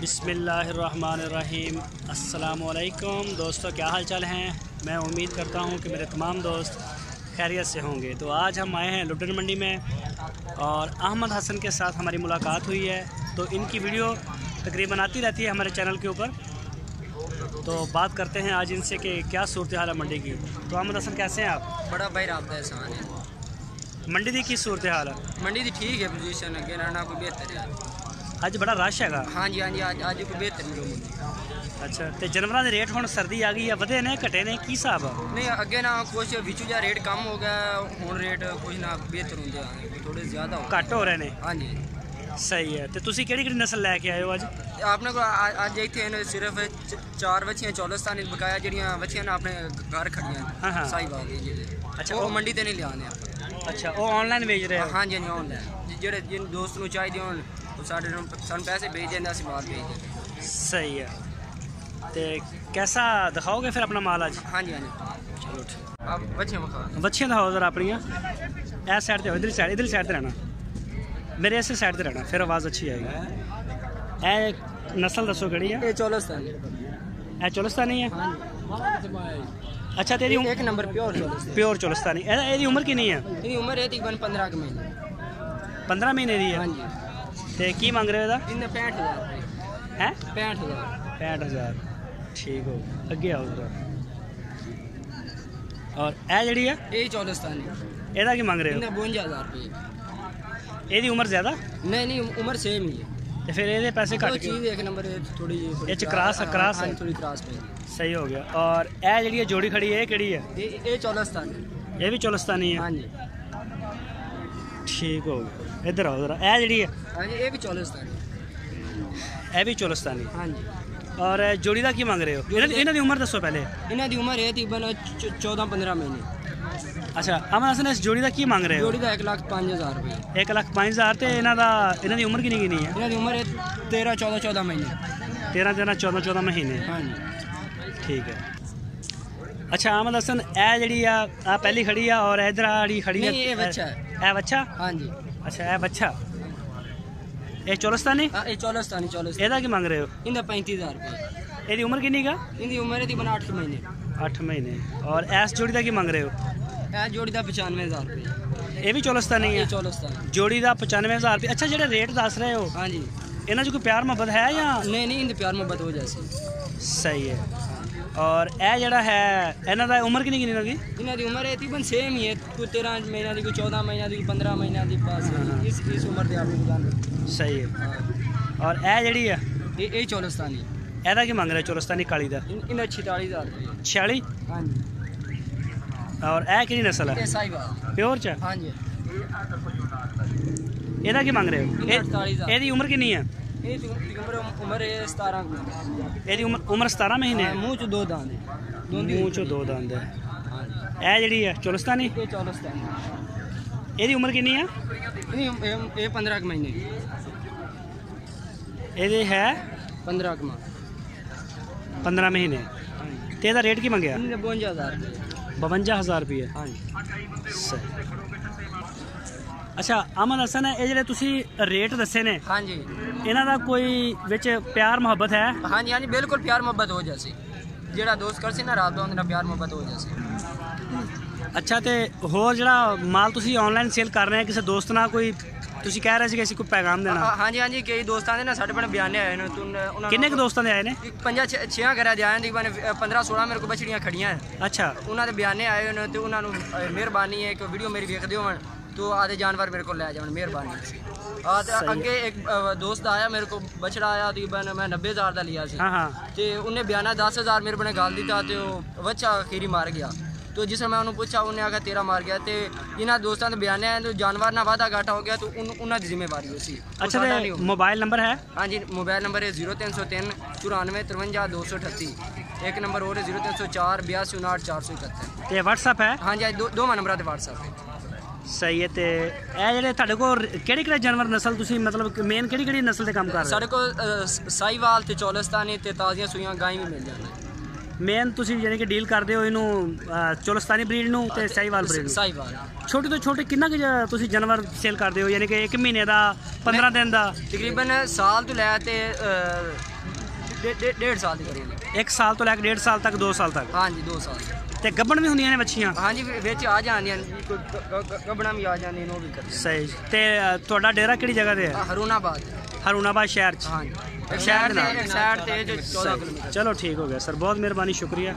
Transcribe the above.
बिस्मिल्लाहिर्रहमानिर्रहीम। अस्सलामुअलैकुम दोस्तों, क्या हाल चाल हैं। मैं उम्मीद करता हूं कि मेरे तमाम दोस्त खैरियत से होंगे। तो आज हम आए हैं लुटन मंडी में और अहमद हसन के साथ हमारी मुलाकात हुई है। तो इनकी वीडियो तकरीबन आती रहती है हमारे चैनल के ऊपर। तो बात करते हैं आज इनसे कि क्या सूरत हाल है मंडी की। तो अहमद हसन कैसे हैं आप? बड़ा भाई राबता एहसान है। मंडी की की सूरत हाल है? मंडी की ठीक है, पोजीशन अगे ना कोई बेहतर है। अज बड़ा रश है? हाँ जी अज कोई बेहतर नहीं। अच्छा, तो जानवरों के रेट हुण सर्दी आ गई है, वधे ने घटे ने, की हिसाब है? नहीं अगे ना कुछ विचू जा रेट कम हो गया, हुण रेट कुछ ना बेहतर होंगे, थोड़े ज़्यादा घट हो रहे हैं। हाँ जी सही है। तो तुसी केड़ी नस्ल लैके आए हो अज? आपने को अज इतने सिर्फ 4 बच्चियां चौलस्तानी बकाया जड़ियाँ बच्चियां ना अपने घर खड़ियां। हाँ साहिवाल दी। अच्छा, वो मंडी ते नहीं लियाने। अच्छा, वो ऑनलाइन बेच रहे हो? हाँ जी ऑनलाइन, जेडे जिन दोस्त को चाहिए हो सानू पैसे भेज देना, असीं माल भेज देना। सही है। तो कैसा दिखाओगे फिर अपना माल आज? हाँ जी चलो ठीक। आप बच्चियां बच्चियां दिखाओ जरा अपनिया। इस साइड ते इधर साइड ते रहना, मेरे इस साइड ते रहना, फिर आवाज़ अच्छी आएगी। ए नस्ल दसो केड़ी है? ये चौलस्तानी। ए चौलस्तानी है? अच्छा, तेरी एक नंबर प्योर चौलस्तानी। एदी उम्र कितनी है? इहदी उम्र है तकरीबन 15 महीने। 15 महीने दी है? हाँ जी। तो की मांग रहे हो इहदा? इन्हें 65,000 है? 65,000। 65,000 ठीक हो। अगे आओ जरा। और ए जड़ी है? यही चौलस्तानी। एदा की मांग रहे हो? इन्हें 52,000 रुपये। एदी उम्र ज़्यादा? नहीं उम्र सेम ही है। तो फिर ये पैसे घट गए। चीज़ एक नंबर थोड़ी क्रॉस है, थोड़ी क्रॉस पे। सही हो गया। और ए जड़ी जोड़ी खड़ी है, केड़ी है? ये चौलस्तानी। ये भी चौलस्तानी है? हाँ जी ठीक हो गया। इधर आओ जरा। ए जड़ी है? हाँ जी, ये भी चौलस्तानी। ये भी चौलस्तानी। हाँ जी। और जोड़ी का की मांग रहे हो? इन्हां दी उम्र दसो पहले। इन्हां दी उम्र है तकरीबन 14-15 महीने। अच्छा, अमन हसन इस जोड़ी का की मांग रहे हो? जोड़ी का 1,05,000 रुपये। 1,05,000। तो इन्हां दी उम्र कितनी है? इन्हां दी उम्र है 13-14 महीने। 13-14 महीने। हाँ जी ठीक है। अच्छा अहमद हसन, ए जड़ी आ पहली खड़ी है और इधर आड़ी खड़ी है? ये बच्चा है। ए बच्चा? हाँ जी। अच्छा, ए बच्चा। ये चौलस्तानी? हाँ ये चौलस्तानी। एदा की मांग रहे हो? इन्हें 35,000 रुपये। एदी उम्र कितनी का? इनकी उम्र है तकरीबन 8 महीने। 8 महीने। और ऐस जोड़ी का की मांग रहे हो? ए जोड़ी का 95,000 रुपये। ये भी चौलस्तानी है? चौलस्तानी जोड़ी का 95,000 रुपये। अच्छा, जो रेट दस रहे हो, हाँ जी, इन्हों कोई प्यार मोहब्बत है या नहीं? इनके प्यार मोहब्बत हो जैसे। सही है। और ए जड़ा है, इन्हों का उम्र कितनी इन्हों की? इन्हों की उम्र है तकरीबन सेम ही है, कोई 13 महीना की, कोई 14 महीना की, 15 महीना की पास। इस उम्र के आप दुकान। सही है। और ए जड़ी है? ये चौलस्तानी। एदा की मांग रहे हो चौलस्तानी काली का? इन्हें 46,000 रुपये। 46? हाँ जी। और ए कि नस्ल है? साहिवाल प्योर च? हाँ जी। एदा की मांग रहे हो? 48,000। एदी उम्र कितनी है? उम्र है 17। एदी उम्र 17 महीने। मुँह च 2 दांत। मुँह चो 2 दांत है। ए जड़ी है चौलस्तानी? ये चौलस्तानी। एदी उम्र कितनी है? ये 15 महीने। ये है 15 महीने। तो ਇਹਦਾ रेट की मंगया? 52,000 रुपये। 52,000 रुपये। हाँ जी। सही। अच्छा अमन हसन, ये जो तुसी रेट दसे ने, हाँ जी, इन्हां दा कोई विच प्यार मोहब्बत है? हाँ जी बिल्कुल प्यार मोहब्बत हो जैसी। जेड़ा दोस्त कर सी ना रात उनका प्यार मोहब्बत हो जैसी। अच्छा, तो होर जड़ा माल तुसी ऑनलाइन सेल कर रहे हैं, किसी दोस्त ना कोई तुसी कह रहे सी कि कोई पैगाम देना? हाँ जी कई दोस्तों ने ना साढ़े बड़े बयाने आए ने। किन्ने दोस्तों दे आए ने? 5-6 घर दे आए, 15-16 मेरे को बछड़ियाँ खड़ियाँ हैं। अच्छा, उन्होंने बयाने आए ने, तो उन्होंने मेहरबानी है, एक वीडियो मेरी वेखते हो तो आधे जानवर मेरे को लै जाओ, मेहरबानी। अगे एक दोस्त आया मेरे को, बछड़ा आया तकरीबन मैं 90,000 का लिया सी। तो उन्हें बयाना 10,000 मेरे बने गाल दिता, तो बच्चा खीरी मार गया। तो जिसमें मैं उन्होंने पूछा, उन्हें आखा 13 मार गया। तो इन्होंने दोस्तों के बयाने हैं, तो जानवर ना वादा घाटा हो गया, तो उन्होंने जिम्मेवारी उसी। अच्छा, मोबाइल नंबर है? हाँ जी, मोबाइल नंबर है 0303 94 53 238। एक नंबर और है 0304 82 59 471। व्हाट्सएप है? हाँ जी, दो नंबर है व्हाट्सएप है। सही है। तो ये जो तुहाडे कोल केड़े जानवर नस्ल तुसी मतलब मेन केड़ी नस्ल के काम कर रहे हो? साढ़े को साहिवाल ते चौलस्तानी ते ताज़ियां सुइयां गाय भी मिल जाने। ਮੇਨ ਤੁਸੀਂ ਯਾਨੀ ਕਿ ਡੀਲ ਕਰਦੇ ਹੋ ਇਹਨੂੰ ਚੋਲਸਤਾਨੀ ਬਰੀਡ ਨੂੰ ਤੇ ਸਾਹੀਵਾਲ ਬਰੀਡ ਨੂੰ। ਸਾਹੀਵਾਲ ਛੋਟੇ ਤੋਂ ਛੋਟੇ ਕਿੰਨਾ ਕੁ ਤੁਸੀਂ ਜਾਨਵਰ ਸੇਲ ਕਰਦੇ ਹੋ, ਯਾਨੀ ਕਿ 1 ਮਹੀਨੇ ਦਾ, 15 ਦਿਨ ਦਾ? ਤਕਰੀਬਨ ਸਾਲ ਤੋਂ ਲੈ ਤੇ 1.5 ਸਾਲ ਦੀ ਕਰੀਏ। 1 ਸਾਲ ਤੋਂ ਲੈ ਕੇ 1.5 ਸਾਲ ਤੱਕ, 2 ਸਾਲ ਤੱਕ? ਹਾਂਜੀ 2 ਸਾਲ। ਤੇ ਗੱਬਣ ਵੀ ਹੁੰਦੀਆਂ ਨੇ ਬੱਚੀਆਂ? ਹਾਂਜੀ ਵਿੱਚ ਆ ਜਾਂਦੀਆਂ ਨੇ, ਕੋਈ ਗੱਬਣਾ ਵੀ ਆ ਜਾਂਦੀਆਂ ਨੇ, ਉਹ ਵੀ ਕਰਦੇ। ਸਹੀ। ਤੇ ਤੁਹਾਡਾ ਡੇਰਾ ਕਿਹੜੀ ਜਗ੍ਹਾ ਤੇ ਹੈ? ਹਰੂਨਾਬਾਦ। ਹਰੂਨਾਬਾਦ ਸ਼ਹਿਰ 'ਚ? ਹਾਂਜੀ, ਸ਼ਹਿਰ ਦੇ ਨਾਲ ਸਾਈਡ ਤੇ 14 ਕਿਲੋਮੀਟਰ। ਚਲੋ ਠੀਕ ਹੋ ਗਿਆ ਸਰ, ਬਹੁਤ ਮਿਹਰਬਾਨੀ, ਸ਼ੁਕਰੀਆ।